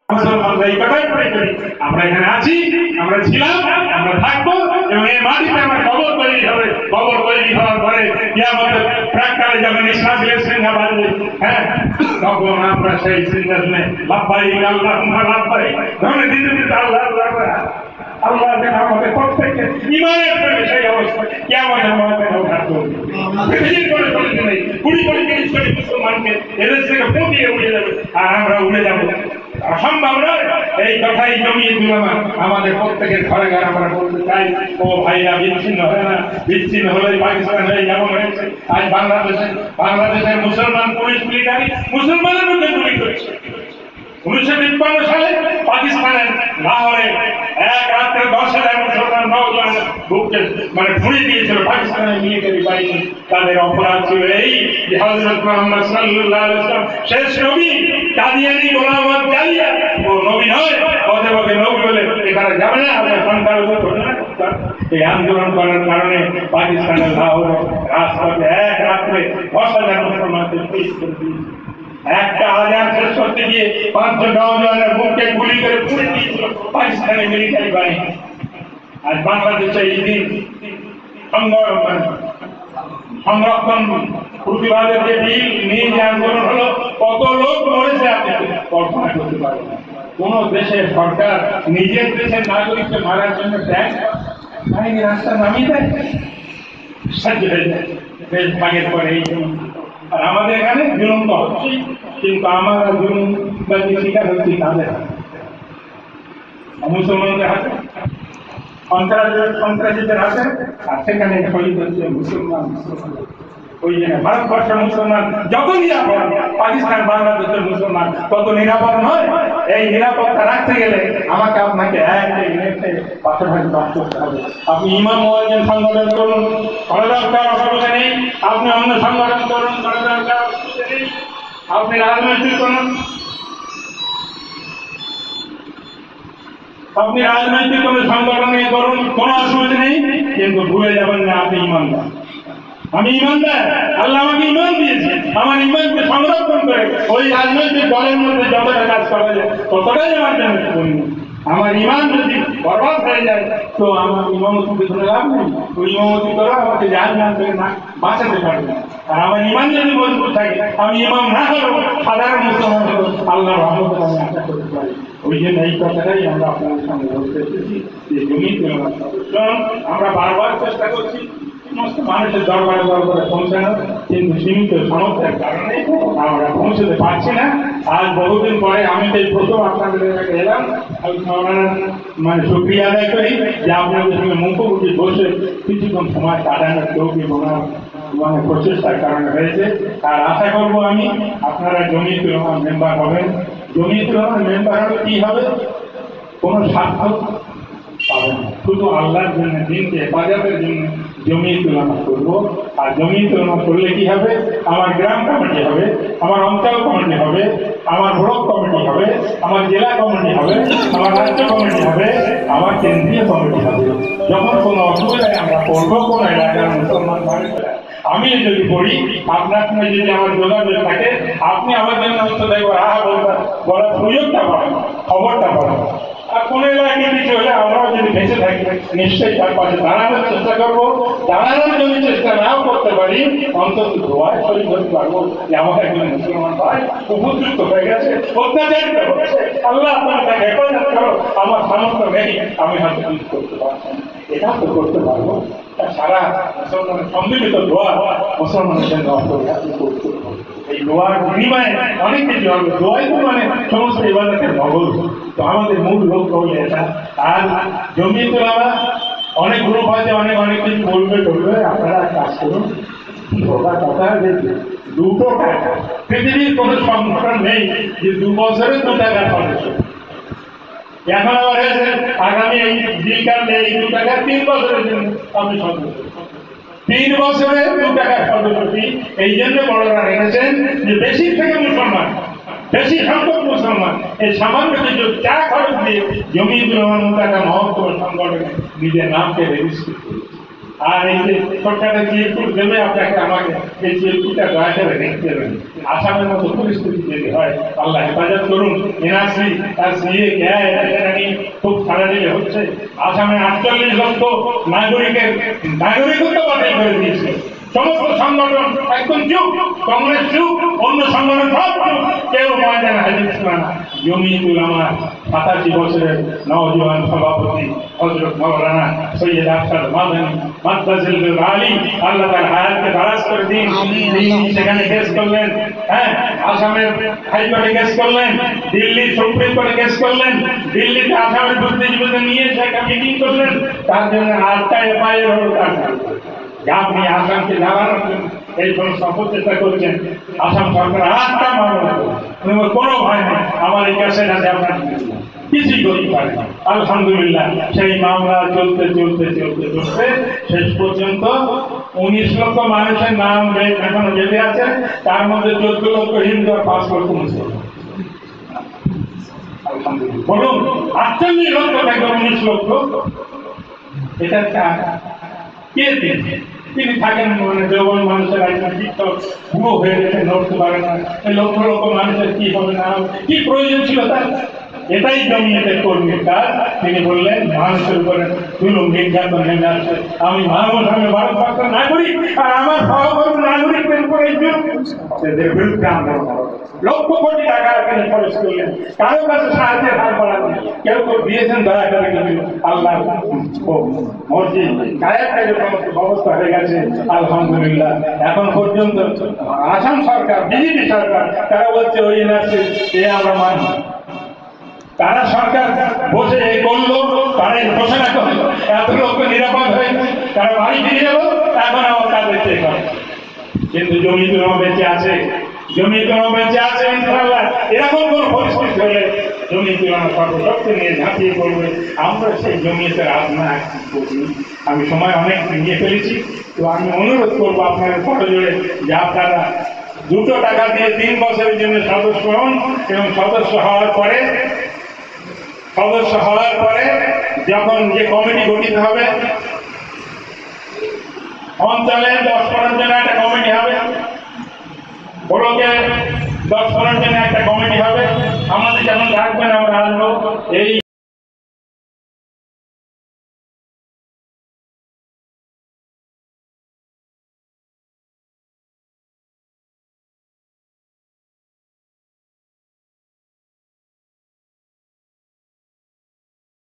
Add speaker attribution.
Speaker 1: মুসলমানরা এই কথাই মনে করি আমরা এখানে আছি, আমরা ছিলাম, আমরা থাকবো এবং এই মাটিতে আমার কবর তৈরি হবে। কবর তৈরি হওয়ার পরে কিয়ামতের প্রাককালে যখন ইসরাফিলের সিংহা বাজবে, হ্যাঁ, তখন আমরা সেই সিংহাসনে লাব্বাইক আল্লাহুম্মা লাব্বাইক ধরে দিতে দিতে আল্লাহ আল্লাহ যেন আমাদের প্রত্যেককে ঈমানের সঙ্গে সেই অবস্থা কিয়ামতের ময়দানে উঠার করবে। পৃথিবীর করে চলতে নেই 20-30 মুসলমানকে এদের থেকে ফুটিয়ে উঠে যাবে আর আমরা উড়ে যাবো, অসম্ভব নয়। এই কথাই জমিয়ত উলামা আমাদের প্রত্যেকের ঘরে ঘরে আমরা বলতে চাই, ও ভাইরা বিচ্ছিন্ন হয় না, বিচ্ছিন্ন হলে পাকিস্তান হয়ে যেমন হয়েছে আজ বাংলাদেশের মুসলমান পুলিশ মিলিটারি মুসলমানের মধ্যে গুলি করছে। 1953 সালে পাকিস্তানের লাহোরে এক রাত্রে 10,000 মুসলমান নওজওয়ান বুককে ভুঁড়ি দিয়েছিল পাকিস্তানের মিলিটারি বাহিনী। তাদের অপরাধ ছিল এই যে হযরত মুহাম্মদ সাল্লাল্লাহু আলাইহি ওয়াসাল্লাম শেষ নবী, কাদিয়ানী গোলাম জালিয়া ও নবী নয়, অতএব নবী বলে এখানে যাবে না, আপনার সংখ্যালঘু ঘটনা। এই আন্দোলন করার কারণে পাকিস্তানের লাহোরে রাজপথে এক রাত্রে 10,000 মুসলমানকে শহীদ করে দিয়েছে। একটা আজান শেষ করতে গিয়ে 500 নওজওয়ানের বুককে গুলি করে পুড়ে দিয়েছিল পাকিস্তানের মিলিটারি বাহিনী। আজ বাংলাদেশে এই দিন সংরক্ষণ প্রতিবাদের যে বিল নিয়ে যে আন্দোলন হলো, কত লোক মরেছে আপনি কল্পনা করতে পারেন না। কোন দেশের সরকার নিজের দেশের নাগরিককে মারার জন্য ট্যাঙ্ক বাহিনী রাস্তা নামিয়ে দেয়, সাহায্য হয়ে যায় দেশ ভাগের পরে। এই জন্য আর আমাদের এখানে জুলুম তো হচ্ছে, কিন্তু আমরা জুলুম বা শিকার হচ্ছি তাদের হাতে, মুসলমানদের হাতে, সন্ত্রাসীদের হাতে। আর সেখানে শহীদ হচ্ছে মুসলমান। ওই জন্য ভারতবর্ষের মুসলমান যত নিরাপদ, পাকিস্তান বাংলাদেশের মুসলমান তত নিরাপদ নয়। এই নিরাপত্তা রাখতে গেলে আমাকে আপনাকে পাশাপাশি কাজ করতে হবে। আপনি ইমাম মুয়াজ্জিন সংগঠন করুন, করা দরকার, অসুবিধা নেই। আপনি অন্য সংগঠন করুন, করা দরকার, অসুবিধা নেই। আপনি রাজনৈতিক করুন, আপনি রাজনৈতিক কোনো সংগঠনে করুন, কোনো অসুবিধা নেই। কিন্তু ভুলে যাবেন না আপনি ইমানদার। আমি ইমানদার, আল্লাহ আমাকে ইমান দিয়েছে। আমার ইমানকে সংরক্ষণ করে ওই রাজনৈতিক দলের মধ্যে যতটা কাজ করা যায় ততটাই আমার জন্য করি। আমার ইমান যদি বরবাদ হয়ে যায় তো আমার ইমামতি পেছনে লাভ নেই। ওই ইমামতি করে আমাকে জাহান্নাম থেকে না বাঁচাতে পারবে না। আর আমার ইমান যদি মজবুত থাকে, আমি ইমাম না হলেও সাধারণ মুসলমান হলেও আল্লাহর রহমতে আমি আশা করতে পারি। ওই জন্য এই কথাটাই আমরা আপনাদের সামনে বলতে এসেছি যে জমিয়ত উলামা আমরা বারবার চেষ্টা করছি সমস্ত মানুষের দরবারে পৌঁছানো, কিন্তু সীমিত সামর্থ্যের কারণে আমরা পৌঁছতে পারছি না। আজ বহুদিন পরে আমি তো এই প্রথম আপনাদের এলাকায় এলাম। আমি শুকরিয়া আদায় করি যে আপনাদের সঙ্গে মুখোমুখি বসে কিছুক্ষণ সময় কাটানোর চৌকি বোনার প্রচেষ্টার কারণে হয়েছে। আর আশা করবো আমি আপনারা জমিয়ত উলামার মেম্বার হবেন। জমিয়ত উলামার মেম্বার হলে কি হবে? কোনো স্বার্থ পাবেন না, শুধু আল্লাহর জন্য, দিনকে হেফাজতের জন্য জমিয়ত উলামা করবো। আর জমিয়ত উলামা করলে কি হবে? আমার গ্রাম কমিটি হবে, আমার অঞ্চল কমিটি হবে, আমার ব্লক কমিটি হবে, আমার জেলা কমিটি হবে, আমার রাজ্য কমিটি হবে, আমার কেন্দ্রীয় কমিটি হবে। যখন কোনো অসুবিধায় আমরা পড়বো, কোনো এলাকার মুসলমান মানুষেরা আমি যদি পড়ি, আপনার সঙ্গে যদি আমার যোগাযোগ থাকে, আপনি আমার জন্য বলার সুযোগটা পাবেন, খবরটা পাবেন। আর কোন এলাকায় কিছু হলে আমরাও যদি বেঁচে থাকি নিশ্চয়ই তার পাশে দাঁড়ানোর চেষ্টা করবো। দাঁড়ানোর যদি চেষ্টা নাও করতে পারি, অন্তত দোয়ায় শরীর ধরতে পারবো যে আমার একজন মুসলমান ভাই উপযুক্ত হয়ে গেছে, অত্যাচারিত হচ্ছে, আল্লাহ আপনার তাকে হেফাজত করো। আমার সামর্থ্য নেই, আমি হয়তো কিছু করতে পারছি না, এটা তো করতে পারবো। সারা মুসলমানের সম্মিলিত দোয়া মুসলমানের জন্য অপরিহার্য করতে হবে। এই দোয়ার বিনিময়ে অনেক কিছু হবে। দোয়াই তো সমস্ত ইবাদতের নগর। তো আমাদের মূল লক্ষ্য হলো এটা। আর জমিয়ত উলামা অনেক গ্রুপ আছে, অনেক কিছু বলবে। আপনারা কাজ করুন। কথা যে 2 টাকা, পৃথিবীর কোনো সংগঠন নেই যে 2 বছরে 2 টাকা খরচ। এখন আবার হয়েছে আগামী এই বিল কাটলে এই 2 টাকা 3 বছরের জন্য আপনি সদস্য। 3 বছরে 2 টাকা সদস্য। এই জন্য বড়রা রেখেছেন যে বেশি থেকে মুসলমান, বেশি সংখ্যক মুসলমান এই সামান্য কিছু চা খরচ দিয়ে জমিয়ত উলামার মতো একটা মহত্তর সংগঠনে নিজের নামকে রেজিস্ট্রি করেছে। আর এই যে সরকারের চিরকুট দেবে আপনাকে আমাকে এই চিরকুটটা দয়া করে রেখে দেবেন। আসামের মতো পরিস্থিতি যদি হয় আল্লাহ হেফাজত করুন। এনআরসি আর সিএ এটা নিয়ে খুব ছাড়াছাড়ি হচ্ছে। আসামে 48 লক্ষ নাগরিকত্ব বাতিল করে দিয়েছে। সমস্ত সংগঠন একদম চুপ, কংগ্রেস চুপ, অন্য সংগঠন সব চুপ, কেউ ময়দানে হাজির ছিল না। জমিয়তুল উলামার 87 বছরের নওজোয়ান সভাপতি হযরত মাওলানা সৈয়দ আফসার মাদানী মাদ্দাজিল আলী, আল্লাহ তার হায়াতকে দারাজ করে দিন। তিনি সেখানে কেস করলেন, হ্যাঁ, আসামের হাইকোর্টে কেস করলেন, দিল্লির সুপ্রিম কোর্টে কেস করলেন, দিল্লিতে আসামের বুদ্ধিজীবীদের নিয়ে একটা মিটিং করলেন, তার জন্য 8টা এফআইআর হলো তার। আপনি আসামকে জানানোর জন্য এই সমস্ত অপচেষ্টা করছেন। আসাম সরকার 8টা মামলা কোনো ভয় নেই, আমার এই কাছে আছে, আপনার কিছুই করতে পারে না। আলহামদুলিল্লাহ সেই মামলা চলতে চলতে চলতে চলতে শেষ পর্যন্ত 19 লক্ষ মানুষের নাম এখনো বেঁধে আছে, তার মধ্যে 14 লক্ষ হিন্দু আর 5 লক্ষ মুসলমান। আলহামদুলিল্লাহ বলুন, 48 লক্ষ থেকে 19 লক্ষ, এটা কে দিন? তিনি থাকেন মানে যৌবন মানুষের একজন শিক্ষক বুড়ো হয়ে গেছে, নড়তে পারে না। এই লক্ষ লক্ষ মানুষের কি হবে না, কি প্রয়োজন ছিল তার? এটাই জমিয়তের কর্মীর কাজ। তিনি বললেন মানুষের উপরে জুলুম নির্যাতন নেমে আসে, আমি মানুষ, আমি ভারতবর্ষের নাগরিক, আর আমার সহকর্মী নাগরিকদের উপরে এদের বিরুদ্ধে আন্দোলন। লক্ষ কোটি টাকা তিনি খরচ করলেন, কারো কাছে সাহায্যের হাত বাড়ালেন, কেউ কেউ দিয়েছেন দয়া করে, কিন্তু আল্লাহ মসজিদ গায়ের যে সমস্ত ব্যবস্থা হয়ে গেছে আলহামদুলিল্লাহ। এখন পর্যন্ত আসাম সরকার, বিজেপি সরকার, তারা বলছে ওই এনআরসি আমরা মানি। তারা সরকার বসে করলো, তারা ঘোষণা করলো, এত লোক নিরাপদ হয়ে তারা বাড়ি ফিরে গেল, এখন আবার তাদের চেক করে। কিন্তু জমিয়তুল উলামা বেঁচে আছে, জমিয়তুল উলামা বেঁচে আছে ইনশাআল্লাহ। এরকম কোন পরিস্থিতি হলে জমিয়তুল উলামা সর্বশক্তি নিয়ে ঝাঁপিয়ে পড়বে। আমরা সেই জমিয়তের আত্মা করি। আমি সময় অনেক নিয়ে ফেলেছি, তো আমি অনুরোধ করবো আপনাদের করজোড়ে যে আপনারা 2 টাকা দিয়ে 3 বছরের জন্য সদস্য হন, এবং সদস্য হওয়ার পরে যখন যে কমিটি গঠিত হবে, অঞ্চলে 10-15 জনের একটা কমিটি হবে, ব্লকে 10-15 জনের একটা কমিটি হবে, আমাদের যখন ডাকবেন আমরা আসবো। এই